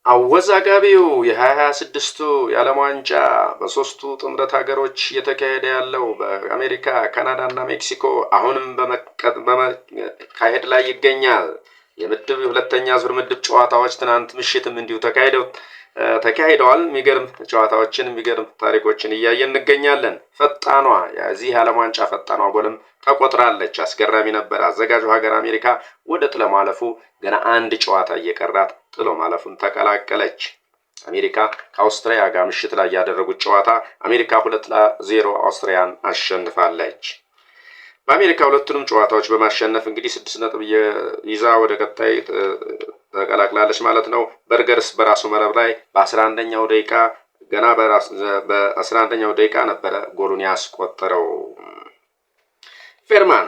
አወዛጋቢው የ2026ቱ የዓለም ዋንጫ በሶስቱ ጥምረት ሀገሮች እየተካሄደ ያለው በአሜሪካ፣ ካናዳ እና ሜክሲኮ አሁንም በመካሄድ ላይ ይገኛል። የምድብ ሁለተኛ ዙር ምድብ ጨዋታዎች ትናንት ምሽትም እንዲሁ ተካሂደዋል። የሚገርም ጨዋታዎችን የሚገርም ታሪኮችን እያየን እንገኛለን። ፈጣኗ የዚህ የዓለም ዋንጫ ፈጣኗ ጎልም ተቆጥራለች። አስገራሚ ነበር። አዘጋጁ ሀገር አሜሪካ ወደ ጥሎ ማለፉ ገና አንድ ጨዋታ እየቀራት ጥሎ ማለፉን ተቀላቀለች። አሜሪካ ከአውስትሪያ ጋር ምሽት ላይ ያደረጉት ጨዋታ አሜሪካ 2-0 አውስትሪያን አሸንፋለች። በአሜሪካ ሁለቱንም ጨዋታዎች በማሸነፍ እንግዲህ 6 ነጥብ ይዛ ወደ ቀጣይ ተቀላቅላለች ማለት ነው። በርገርስ በራሱ መረብ ላይ በ11ኛው ደቂቃ ገና በ11ኛው ደቂቃ ነበረ ጎሉን ያስቆጠረው። ፌርማን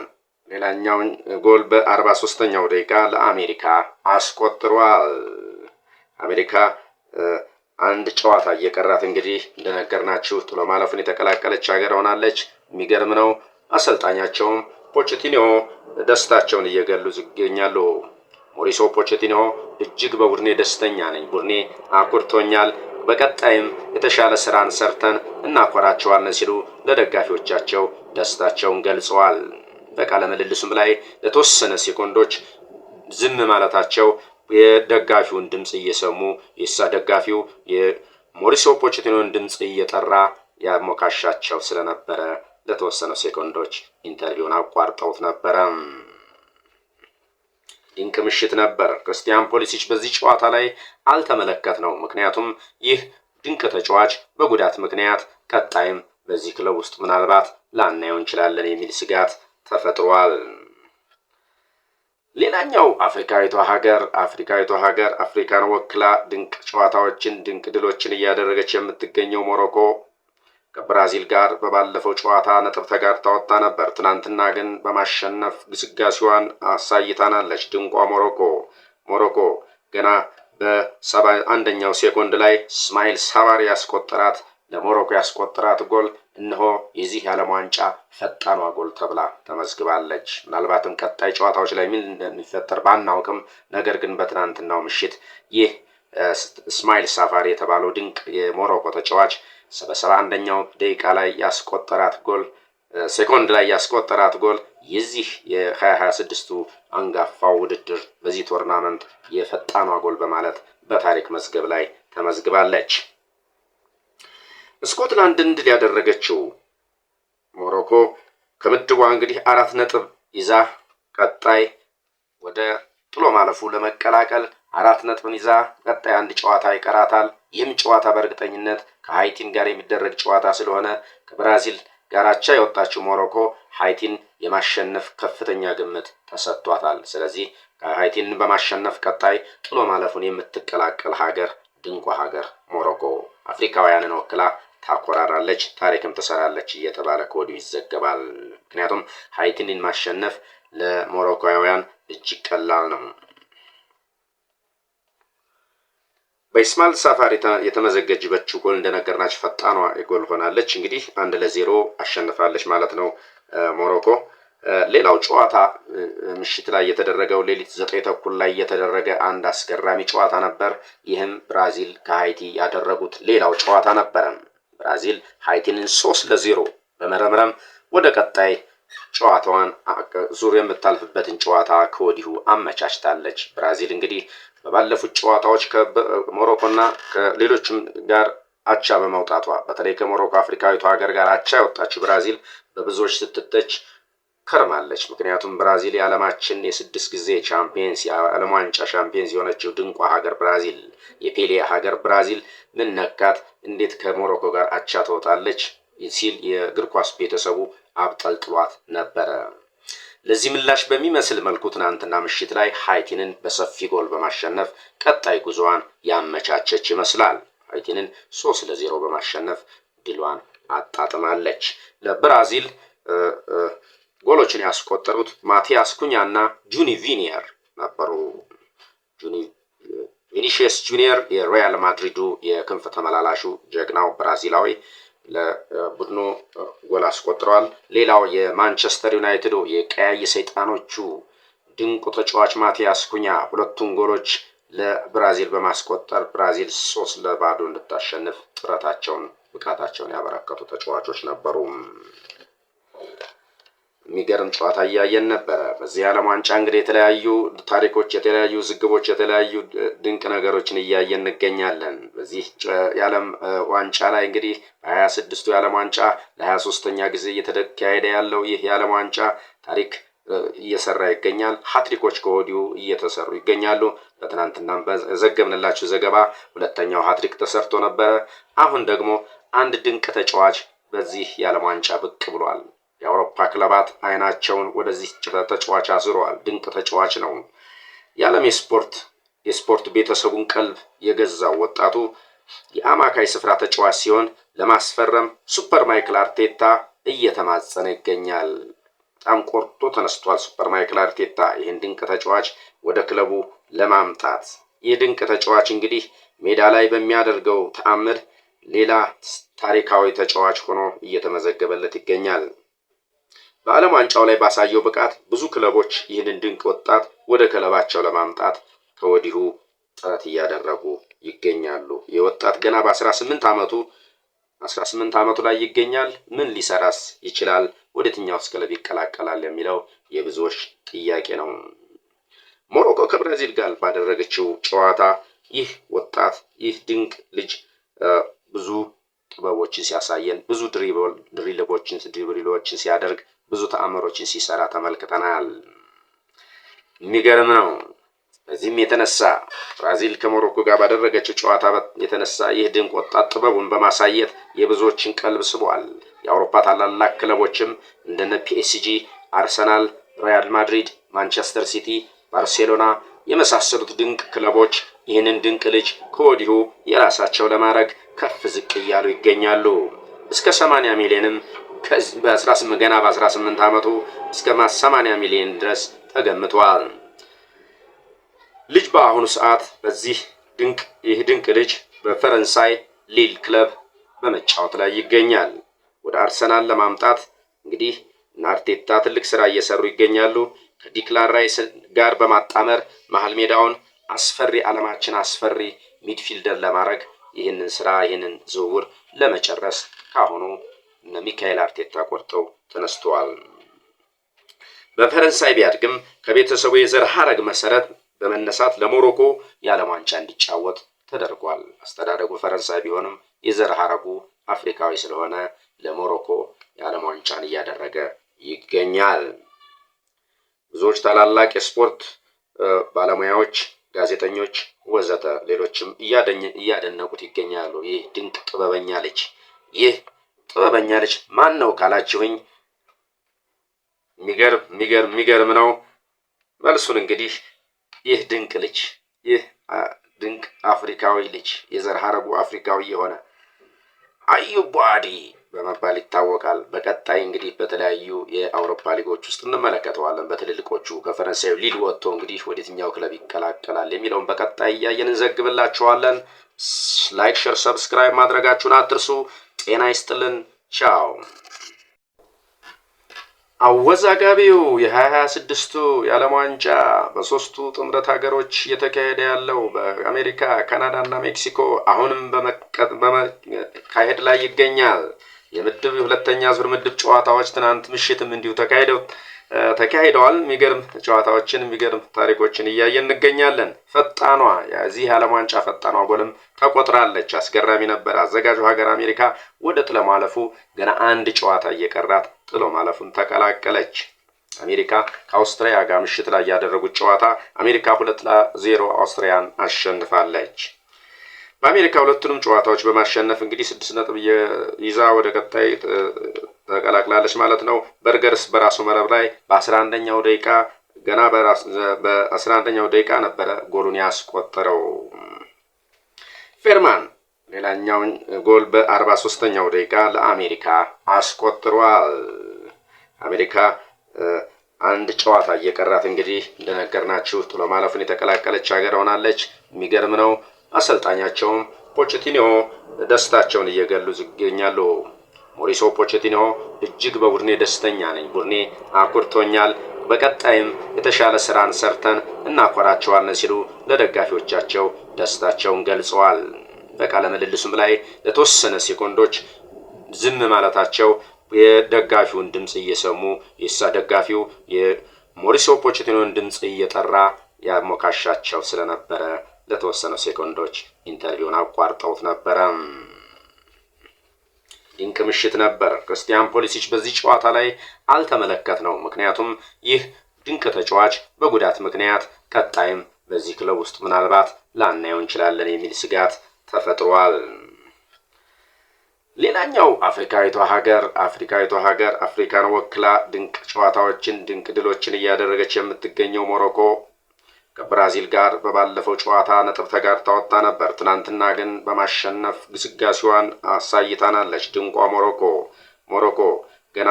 ሌላኛውን ጎል በ43ኛው ደቂቃ ለአሜሪካ አስቆጥሯል። አሜሪካ አንድ ጨዋታ እየቀራት እንግዲህ እንደነገርናችሁ ጥሎ ማለፉን የተቀላቀለች ሀገር ሆናለች። የሚገርም ነው። አሰልጣኛቸውም ፖቼቲኖ ደስታቸውን እየገሉ ይገኛሉ። ሞሪሶ ፖቼቲኖ እጅግ በቡድኔ ደስተኛ ነኝ፣ ቡድኔ አኩርቶኛል፣ በቀጣይም የተሻለ ስራን ሰርተን እናኮራቸዋለን ሲሉ ለደጋፊዎቻቸው ደስታቸውን ገልጸዋል። በቃለ ምልልሱም ላይ ለተወሰነ ሴኮንዶች ዝም ማለታቸው የደጋፊውን ድምፅ እየሰሙ ደጋፊው የሞሪሶ ፖቼቲኖን ድምፅ እየጠራ ያሞካሻቸው ስለነበረ ለተወሰነ ሴኮንዶች ኢንተርቪውን አቋርጠውት ነበረ። ድንቅ ምሽት ነበር። ክርስቲያን ፖሊሲች በዚህ ጨዋታ ላይ አልተመለከትነው። ምክንያቱም ይህ ድንቅ ተጫዋች በጉዳት ምክንያት ቀጣይም በዚህ ክለብ ውስጥ ምናልባት ላናየው እንችላለን የሚል ስጋት ተፈጥሯል። ሌላኛው አፍሪካዊቷ ሀገር አፍሪካን ወክላ ድንቅ ጨዋታዎችን ድንቅ ድሎችን እያደረገች የምትገኘው ሞሮኮ ከብራዚል ጋር በባለፈው ጨዋታ ነጥብ ተጋርታ ወጣ ነበር። ትናንትና ግን በማሸነፍ ግስጋሴዋን አሳይታናለች። ድንቋ ሞሮኮ ገና በ71ኛው ሴኮንድ ላይ እስማኤል ሳባሪ ያስቆጠራት ለሞሮኮ ያስቆጠራት ጎል እነሆ የዚህ የዓለም ዋንጫ ፈጣኗ ጎል ተብላ ተመዝግባለች። ምናልባትም ቀጣይ ጨዋታዎች ላይ ምን እንደሚፈጠር ባናውቅም፣ ነገር ግን በትናንትናው ምሽት ይህ እስማኤል ሳፋሪ የተባለው ድንቅ የሞሮኮ ተጫዋች በ71ኛው ደቂቃ ላይ ያስቆጠራት ጎል ሴኮንድ ላይ ያስቆጠራት ጎል የዚህ የ2026ቱ አንጋፋው ውድድር በዚህ ቶርናመንት የፈጣኗ ጎል በማለት በታሪክ መዝገብ ላይ ተመዝግባለች። ስኮትላንድን ድል ያደረገችው ሞሮኮ ከምድቧ እንግዲህ 4 ነጥብ ይዛ ቀጣይ ወደ ጥሎ ማለፉ ለመቀላቀል 4 ነጥብን ይዛ ቀጣይ አንድ ጨዋታ ይቀራታል። ይህም ጨዋታ በእርግጠኝነት ከሃይቲን ጋር የሚደረግ ጨዋታ ስለሆነ ከብራዚል ጋር አቻ የወጣችው ሞሮኮ ሃይቲን የማሸነፍ ከፍተኛ ግምት ተሰጥቷታል። ስለዚህ ሃይቲን በማሸነፍ ቀጣይ ጥሎ ማለፉን የምትቀላቀል ሀገር ድንቋ ሀገር ሞሮኮ አፍሪካውያንን ወክላ ታኮራራለች፣ ታሪክም ትሰራለች እየተባለ ከወዲሁ ይዘገባል። ምክንያቱም ሃይቲንን ማሸነፍ ለሞሮኮውያን እጅግ ቀላል ነው። በኢስማኤል ሳፋሪ የተመዘገጀችው ጎል እንደነገርናችሁ ፈጣኗ ጎል ሆናለች። እንግዲህ 1-0 አሸንፋለች ማለት ነው ሞሮኮ። ሌላው ጨዋታ ምሽት ላይ የተደረገው ሌሊት 9 ተኩል ላይ የተደረገ አንድ አስገራሚ ጨዋታ ነበር። ይህም ብራዚል ከሃይቲ ያደረጉት ሌላው ጨዋታ ነበረ። ብራዚል ሃይቲንን 3-0 በመረምረም ወደ ቀጣይ ጨዋታዋን ዙር የምታልፍበትን ጨዋታ ከወዲሁ አመቻችታለች። ብራዚል እንግዲህ በባለፉት ጨዋታዎች ከሞሮኮና ከሌሎችም ጋር አቻ በመውጣቷ በተለይ ከሞሮኮ አፍሪካዊቷ ሀገር ጋር አቻ የወጣችው ብራዚል በብዙዎች ስትተች ከርማለች። ምክንያቱም ብራዚል የዓለማችን የ6 ጊዜ ቻምፒየንስ የዓለም ዋንጫ ቻምፒየንስ የሆነችው ድንቋ ሀገር ብራዚል፣ የፔሌ ሀገር ብራዚል ምን ነካት? እንዴት ከሞሮኮ ጋር አቻ ትወጣለች? ሲል የእግር ኳስ ቤተሰቡ አብጠልጥሏት ነበረ። ለዚህ ምላሽ በሚመስል መልኩ ትናንትና ምሽት ላይ ሃይቲንን በሰፊ ጎል በማሸነፍ ቀጣይ ጉዞዋን ያመቻቸች ይመስላል። ሃይቲንን 3-0 በማሸነፍ ድሏን አጣጥማለች። ለብራዚል ጎሎችን ያስቆጠሩት ማቲያስ ኩኛና ጁኒ ቪኒየር ነበሩ። ቪኒሺየስ ጁኒየር የሪያል ማድሪዱ የክንፍ ተመላላሹ ጀግናው ብራዚላዊ ለቡድኑ ጎል አስቆጥረዋል። ሌላው የማንቸስተር ዩናይትድ የቀያይ ሰይጣኖቹ ድንቁ ተጫዋች ማቲያስ ኩኛ ሁለቱን ጎሎች ለብራዚል በማስቆጠር ብራዚል 3-0 እንድታሸንፍ ብቃታቸውን ያበረከቱ ተጫዋቾች ነበሩ። የሚገርም ጨዋታ እያየን ነበረ። በዚህ የዓለም ዋንጫ እንግዲህ የተለያዩ ታሪኮች፣ የተለያዩ ዝግቦች፣ የተለያዩ ድንቅ ነገሮችን እያየን እንገኛለን። በዚህ የዓለም ዋንጫ ላይ እንግዲህ በ26ቱ የዓለም ዋንጫ ለ23ኛ ጊዜ እየተካሄደ ያለው ይህ የዓለም ዋንጫ ታሪክ እየሰራ ይገኛል። ሀትሪኮች ከወዲሁ እየተሰሩ ይገኛሉ። በትናንትናም በዘገብንላችሁ ዘገባ ሁለተኛው ሀትሪክ ተሰርቶ ነበረ። አሁን ደግሞ አንድ ድንቅ ተጫዋች በዚህ የዓለም ዋንጫ ብቅ ብሏል። የአውሮፓ ክለባት አይናቸውን ወደዚህ ተጫዋች አዝረዋል። ድንቅ ተጫዋች ነው። የዓለም የስፖርት ቤተሰቡን ቀልብ የገዛው ወጣቱ የአማካይ ስፍራ ተጫዋች ሲሆን ለማስፈረም ሱፐር ማይክል አርቴታ እየተማጸነ ይገኛል። በጣም ቆርጦ ተነስቷል ሱፐር ማይክል አርቴታ ይህን ድንቅ ተጫዋች ወደ ክለቡ ለማምጣት። ይህ ድንቅ ተጫዋች እንግዲህ ሜዳ ላይ በሚያደርገው ተአምር ሌላ ታሪካዊ ተጫዋች ሆኖ እየተመዘገበለት ይገኛል። በዓለም ዋንጫው ላይ ባሳየው ብቃት ብዙ ክለቦች ይህንን ድንቅ ወጣት ወደ ክለባቸው ለማምጣት ከወዲሁ ጥረት እያደረጉ ይገኛሉ። የወጣት ገና በ18 ዓመቱ ላይ ይገኛል። ምን ሊሰራስ ይችላል? ወደ የትኛውስ ክለብ ይቀላቀላል የሚለው የብዙዎች ጥያቄ ነው። ሞሮኮ ከብራዚል ጋር ባደረገችው ጨዋታ ይህ ወጣት ይህ ድንቅ ልጅ ብዙ ጥበቦችን ሲያሳየን፣ ብዙ ድሪብሎችን ሲያደርግ፣ ብዙ ተአምሮችን ሲሰራ ተመልክተናል። የሚገርም ነው። በዚህም የተነሳ ብራዚል ከሞሮኮ ጋር ባደረገችው ጨዋታ የተነሳ ይህ ድንቅ ወጣት ጥበቡን በማሳየት የብዙዎችን ቀልብ ስቧል። የአውሮፓ ታላላቅ ክለቦችም እንደነ ፒኤስጂ፣ አርሰናል፣ ሪያል ማድሪድ፣ ማንቸስተር ሲቲ፣ ባርሴሎና የመሳሰሉት ድንቅ ክለቦች ይህንን ድንቅ ልጅ ከወዲሁ የራሳቸው ለማድረግ ከፍ ዝቅ እያሉ ይገኛሉ። እስከ 80 ሚሊዮንም ገና በ18 ዓመቱ እስከ 80 ሚሊዮን ድረስ ተገምቷል። ልጅ በአሁኑ ሰዓት ይህ ድንቅ ልጅ በፈረንሳይ ሊል ክለብ በመጫወት ላይ ይገኛል። ወደ አርሰናል ለማምጣት እንግዲህ አርቴታ ትልቅ ስራ እየሰሩ ይገኛሉ። ከዲክላን ራይስ ጋር በማጣመር መሀል ሜዳውን ዓለማችን አስፈሪ ሚድፊልደር ለማድረግ ይህንን ዝውውር ለመጨረስ ካሁኑ እነ ሚካኤል አርቴታ ቆርጠው ተነስተዋል። በፈረንሳይ ቢያድግም ከቤተሰቡ የዘር ሐረግ መሰረት በመነሳት ለሞሮኮ የዓለም ዋንጫ እንዲጫወት ተደርጓል። አስተዳደጉ ፈረንሳይ ቢሆንም የዘር ሐረጉ አፍሪካዊ ስለሆነ ለሞሮኮ የዓለም ዋንጫን እያደረገ ይገኛል። ብዙዎች ታላላቅ የስፖርት ባለሙያዎች፣ ጋዜጠኞች ወዘተ ሌሎችም እያደነቁት ይገኛሉ። ይህ ድንቅ ጥበበኛ ልጅ ማን ነው ካላችሁኝ የሚገርም ነው። መልሱን እንግዲህ ይህ ድንቅ አፍሪካዊ ልጅ የዘር ሐረጉ አፍሪካዊ የሆነ አዩብ ቡአዲ በመባል ይታወቃል። በቀጣይ እንግዲህ በተለያዩ የአውሮፓ ሊጎች ውስጥ እንመለከተዋለን። በትልልቆቹ ከፈረንሳዩ ሊል ወጥቶ እንግዲህ ወደ የትኛው ክለብ ይቀላቀላል የሚለውን በቀጣይ እያየን እንዘግብላችኋለን። ላይክ፣ ሼር፣ ሰብስክራይብ ማድረጋችሁን አትርሱ። ጤና ይስጥልን። ቻው። አወዛጋቢው የ2026ቱ የዓለም ዋንጫ በሶስቱ ጥምረት ሀገሮች እየተካሄደ ያለው በአሜሪካ፣ ካናዳ እና ሜክሲኮ አሁንም በመካሄድ ላይ ይገኛል። የሁለተኛ ዙር ምድብ ጨዋታዎች ትናንት ምሽትም እንዲሁ ተካሂደዋል። የሚገርም ጨዋታዎችን፣ የሚገርም ታሪኮችን እያየን እንገኛለን። የዚህ የዓለም ዋንጫ ፈጣኗ ጎልም ተቆጥራለች። አስገራሚ ነበር። አዘጋጁ ሀገር አሜሪካ ወደ ጥሎ ማለፉ ገና አንድ ጨዋታ እየቀራት ጥሎ ማለፉን ተቀላቀለች። አሜሪካ ከአውስትሪያ ጋር ምሽት ላይ ያደረጉት ጨዋታ አሜሪካ 2-0 አውስትሪያን አሸንፋለች። በአሜሪካ ሁለቱንም ጨዋታዎች በማሸነፍ እንግዲህ 6 ነጥብ ይዛ ወደ ቀጣይ ተቀላቅላለች ማለት ነው። በርገርስ በራሱ መረብ ላይ በ11ኛው ደቂቃ ገና በ11ኛው ደቂቃ ነበረ ጎሉን ያስቆጠረው። ፌርማን ሌላኛውን ጎል በ43ኛው ደቂቃ ለአሜሪካ አስቆጥሯል። አሜሪካ አንድ ጨዋታ እየቀራት እንግዲህ እንደነገርናችሁ ጥሎ ማለፉን የተቀላቀለች ሀገር ሆናለች። የሚገርም ነው። አሰልጣኛቸውም ፖቼቲኖ ደስታቸውን እየገሉ ይገኛሉ። ሞሪሶ ፖቼቲኖ እጅግ በቡድኔ ደስተኛ ነኝ፣ ቡድኔ አኩርቶኛል፣ በቀጣይም የተሻለ ስራን ሰርተን እናኮራቸዋለን ሲሉ ለደጋፊዎቻቸው ደስታቸውን ገልጸዋል። በቃለ ምልልሱም ላይ ለተወሰነ ሴኮንዶች ዝም ማለታቸው የደጋፊውን ድምጽ እየሰሙ ደጋፊው የሞሪሲዮ ፖቼቲኖን ድምጽ እየጠራ ያሞካሻቸው ስለነበረ ለተወሰነ ሴኮንዶች ኢንተርቪውን አቋርጠውት ነበረ። ድንቅ ምሽት ነበር። ክርስቲያን ፖሊሲች በዚህ ጨዋታ ላይ አልተመለከትነው። ምክንያቱም ይህ ድንቅ ተጫዋች በጉዳት ምክንያት ቀጣይም በዚህ ክለብ ውስጥ ምናልባት ላናየው እንችላለን የሚል ስጋት ተፈጥሯል። ሌላኛው አፍሪካዊቷ ሀገር አፍሪካን ወክላ ድንቅ ጨዋታዎችን ድንቅ ድሎችን እያደረገች የምትገኘው ሞሮኮ ከብራዚል ጋር በባለፈው ጨዋታ ነጥብ ተጋርታ ወጣ ነበር። ትናንትና ግን በማሸነፍ ግስጋሴዋን አሳይታናለች። ድንቋ ሞሮኮ ገና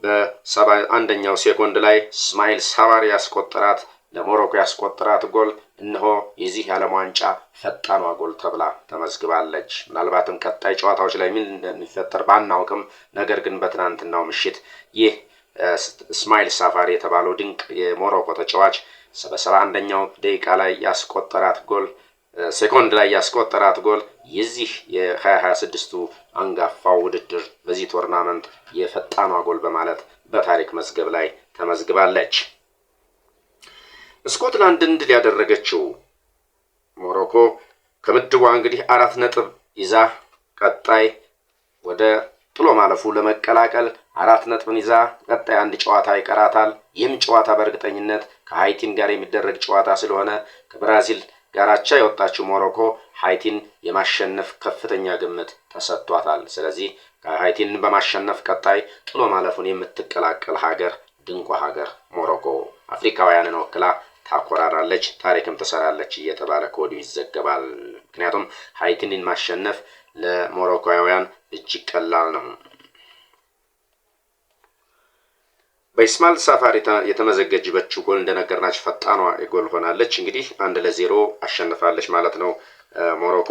በ71ኛው ሴኮንድ ላይ እስማኤል ሳባሪ ያስቆጠራት ለሞሮኮ ያስቆጠራት ጎል እነሆ የዚህ የዓለም ዋንጫ ፈጣኗ ጎል ተብላ ተመዝግባለች። ምናልባትም ቀጣይ ጨዋታዎች ላይ ምን እንደሚፈጠር ባናውቅም፣ ነገር ግን በትናንትናው ምሽት ይህ እስማኤል ሳፋሪ የተባለው ድንቅ የሞሮኮ ተጫዋች በ71ኛው ደቂቃ ላይ ያስቆጠራት ጎል ሴኮንድ ላይ ያስቆጠራት ጎል የዚህ የ2026ቱ አንጋፋው ውድድር በዚህ ቶርናመንት የፈጣኗ ጎል በማለት በታሪክ መዝገብ ላይ ተመዝግባለች። ስኮትላንድን ድል ያደረገችው ሞሮኮ ከምድቧ እንግዲህ 4 ነጥብ ይዛ ቀጣይ ወደ ጥሎ ማለፉ ለመቀላቀል 4 ነጥብን ይዛ ቀጣይ አንድ ጨዋታ ይቀራታል። ይህም ጨዋታ በእርግጠኝነት ከሃይቲን ጋር የሚደረግ ጨዋታ ስለሆነ ከብራዚል ጋር አቻ የወጣችው ሞሮኮ ሃይቲን የማሸነፍ ከፍተኛ ግምት ተሰጥቷታል። ስለዚህ ሃይቲን በማሸነፍ ቀጣይ ጥሎ ማለፉን የምትቀላቀል ሀገር ድንቋ ሀገር ሞሮኮ አፍሪካውያንን ወክላ ታኮራራለች፣ ታሪክም ትሰራለች እየተባለ ከወዲሁ ይዘገባል። ምክንያቱም ሃይቲንን ማሸነፍ ለሞሮኮውያን እጅግ ቀላል ነው። በኢስማኤል ሳፋሪ የተመዘገጀችው ጎል እንደነገርናችሁ ፈጣኗ ጎል ሆናለች። እንግዲህ 1-0 አሸንፋለች ማለት ነው ሞሮኮ።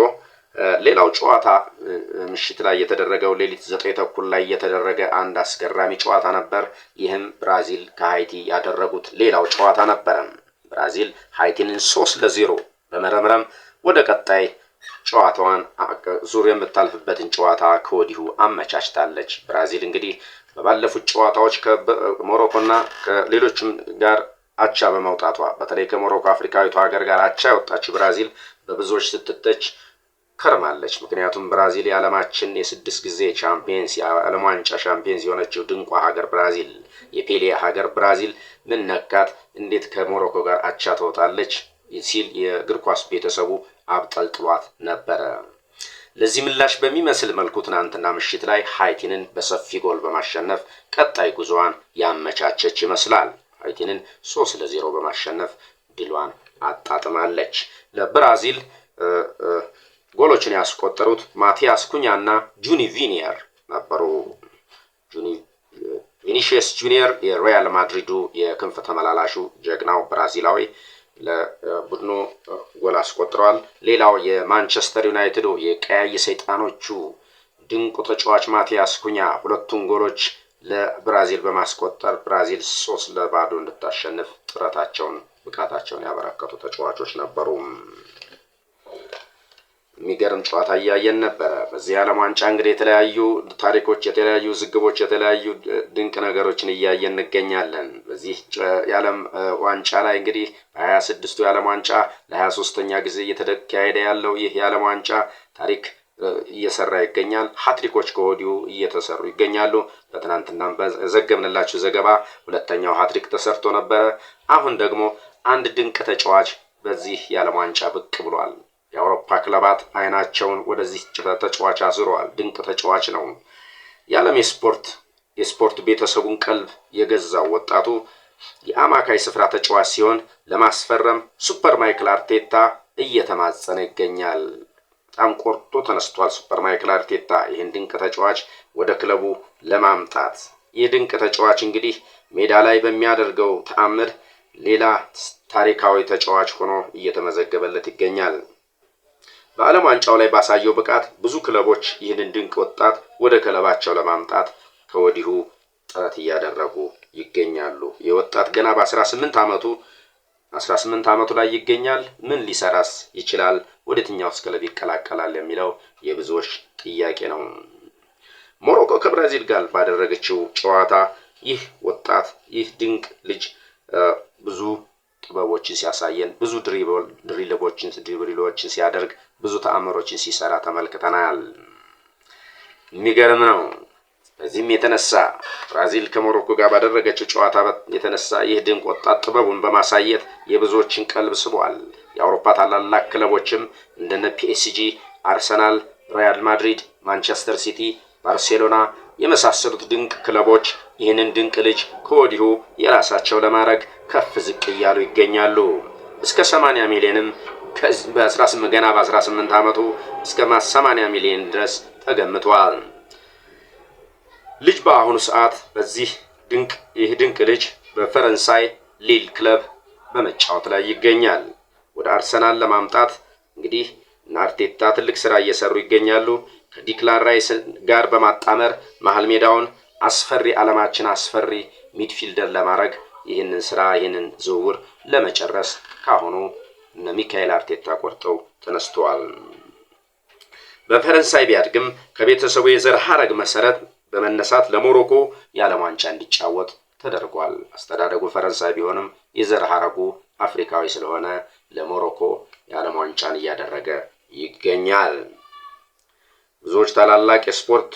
ሌላው ጨዋታ ምሽት ላይ የተደረገው ሌሊት 9 ተኩል ላይ የተደረገ አንድ አስገራሚ ጨዋታ ነበር። ይህም ብራዚል ከሃይቲ ያደረጉት ሌላው ጨዋታ ነበረ። ብራዚል ሃይቲንን 3-0 በመረምረም ወደ ቀጣይ ጨዋታዋን ዙር የምታልፍበትን ጨዋታ ከወዲሁ አመቻችታለች። ብራዚል እንግዲህ በባለፉት ጨዋታዎች ከሞሮኮና ከሌሎችም ጋር አቻ በመውጣቷ በተለይ ከሞሮኮ አፍሪካዊቷ ሀገር ጋር አቻ የወጣችው ብራዚል በብዙዎች ስትተች ከርማለች። ምክንያቱም ብራዚል የዓለማችን የ6 ጊዜ ቻምፒየንስ የዓለም ዋንጫ ቻምፒየንስ የሆነችው ድንቋ ሀገር ብራዚል የፔሌ ሀገር ብራዚል ምን ነካት? እንዴት ከሞሮኮ ጋር አቻ ትወጣለች? ሲል የእግር ኳስ ቤተሰቡ አብጠልጥሏት ነበረ። ለዚህ ምላሽ በሚመስል መልኩ ትናንትና ምሽት ላይ ሃይቲንን በሰፊ ጎል በማሸነፍ ቀጣይ ጉዞዋን ያመቻቸች ይመስላል። ሃይቲንን 3-0 በማሸነፍ ድሏን አጣጥማለች። ለብራዚል ጎሎችን ያስቆጠሩት ማቲያስ ኩኛና ጁኒ ቪኒየር ነበሩ። ቪኒሺየስ ጁኒየር የሪያል ማድሪዱ የክንፍ ተመላላሹ ጀግናው ብራዚላዊ ለቡድኑ ጎል አስቆጥረዋል። ሌላው የማንቸስተር ዩናይትዱ የቀያይ ሰይጣኖቹ ድንቁ ተጫዋች ማቲያስ ኩኛ ሁለቱን ጎሎች ለብራዚል በማስቆጠር ብራዚል 3-0 እንድታሸንፍ ብቃታቸውን ያበረከቱ ተጫዋቾች ነበሩ። የሚገርም ጨዋታ እያየን ነበረ። በዚህ የዓለም ዋንጫ እንግዲህ የተለያዩ ታሪኮች፣ የተለያዩ ዝግቦች፣ የተለያዩ ድንቅ ነገሮችን እያየን እንገኛለን። በዚህ የዓለም ዋንጫ ላይ እንግዲህ በ26ቱ የዓለም ዋንጫ ለ23ኛ ጊዜ እየተካሄደ ያለው ይህ የዓለም ዋንጫ ታሪክ እየሰራ ይገኛል። ሃትሪኮች ከወዲሁ እየተሰሩ ይገኛሉ። በትናንትናም በዘገብንላችሁ ዘገባ ሁለተኛው ሃትሪክ ተሰርቶ ነበረ። አሁን ደግሞ አንድ ድንቅ ተጫዋች በዚህ የዓለም ዋንጫ ብቅ ብሏል። የአውሮፓ ክለባት አይናቸውን ወደዚህ ተጫዋች አዝረዋል። ድንቅ ተጫዋች ነው። የዓለም የስፖርት ቤተሰቡን ቀልብ የገዛው ወጣቱ የአማካይ ስፍራ ተጫዋች ሲሆን ለማስፈረም ሱፐር ማይክል አርቴታ እየተማጸነ ይገኛል። በጣም ቆርጦ ተነስቷል ሱፐር ማይክል አርቴታ ይህን ድንቅ ተጫዋች ወደ ክለቡ ለማምጣት። ይህ ድንቅ ተጫዋች እንግዲህ ሜዳ ላይ በሚያደርገው ተአምር ሌላ ታሪካዊ ተጫዋች ሆኖ እየተመዘገበለት ይገኛል። በዓለም ዋንጫው ላይ ባሳየው ብቃት ብዙ ክለቦች ይህንን ድንቅ ወጣት ወደ ክለባቸው ለማምጣት ከወዲሁ ጥረት እያደረጉ ይገኛሉ። የወጣት ገና በ18 ዓመቱ ላይ ይገኛል። ምን ሊሰራስ ይችላል? ወደየትኛውስ ክለብ ይቀላቀላል የሚለው የብዙዎች ጥያቄ ነው። ሞሮኮ ከብራዚል ጋር ባደረገችው ጨዋታ ይህ ወጣት ይህ ድንቅ ልጅ ብዙ ጥበቦችን ሲያሳየን፣ ብዙ ድሪብሎችን ሲያደርግ፣ ብዙ ተአምሮችን ሲሰራ ተመልክተናል። የሚገርም ነው። በዚህም የተነሳ ብራዚል ከሞሮኮ ጋር ባደረገችው ጨዋታ የተነሳ ይህ ድንቅ ወጣት ጥበቡን በማሳየት የብዙዎችን ቀልብ ስቧል። የአውሮፓ ታላላቅ ክለቦችም እንደነ ፒኤስጂ፣ አርሰናል፣ ሪያል ማድሪድ፣ ማንቸስተር ሲቲ፣ ባርሴሎና የመሳሰሉት ድንቅ ክለቦች ይህንን ድንቅ ልጅ ከወዲሁ የራሳቸው ለማድረግ ከፍ ዝቅ እያሉ ይገኛሉ። እስከ 80 ሚሊዮንም ገና በ18 ዓመቱ እስከ 80 ሚሊዮን ድረስ ተገምቷል። ልጅ በአሁኑ ሰዓት ይህ ድንቅ ልጅ በፈረንሳይ ሊል ክለብ በመጫወት ላይ ይገኛል። ወደ አርሰናል ለማምጣት እንግዲህ አርቴታ ትልቅ ስራ እየሰሩ ይገኛሉ። ከዲክላን ራይስ ጋር በማጣመር መሀል ሜዳውን ዓለማችን አስፈሪ ሚድፊልደር ለማድረግ ይህንን ዝውውር ለመጨረስ ካሁኑ እነ ሚካኤል አርቴታ ቆርጠው ተነስተዋል። በፈረንሳይ ቢያድግም ከቤተሰቡ የዘር ሐረግ መሰረት በመነሳት ለሞሮኮ የዓለም ዋንጫ እንዲጫወት ተደርጓል። አስተዳደጉ ፈረንሳይ ቢሆንም የዘር ሐረጉ አፍሪካዊ ስለሆነ ለሞሮኮ የዓለም ዋንጫን እያደረገ ይገኛል። ብዙዎች ታላላቅ የስፖርት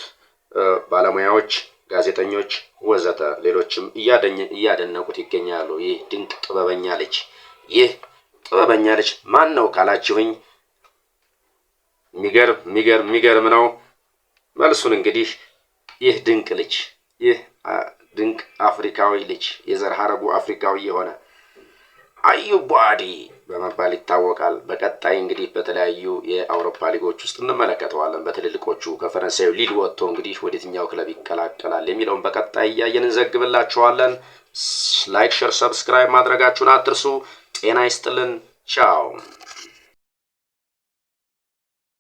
ባለሙያዎች፣ ጋዜጠኞች ወዘተ ሌሎችም እያደነቁት ይገኛሉ። ይህ ድንቅ ጥበበኛ ልጅ ማን ነው ካላችሁኝ የሚገርም ነው። መልሱን እንግዲህ ይህ ድንቅ አፍሪካዊ ልጅ የዘር ሐረጉ አፍሪካዊ የሆነ አዩብ ቡአዲ በመባል ይታወቃል። በቀጣይ እንግዲህ በተለያዩ የአውሮፓ ሊጎች ውስጥ እንመለከተዋለን። በትልልቆቹ ከፈረንሳዩ ሊል ወጥቶ እንግዲህ ወደየትኛው ክለብ ይቀላቀላል የሚለውን በቀጣይ እያየን እንዘግብላችኋለን። ላይክ፣ ሼር፣ ሰብስክራይብ ማድረጋችሁን አትርሱ። ጤና ይስጥልን። ቻው።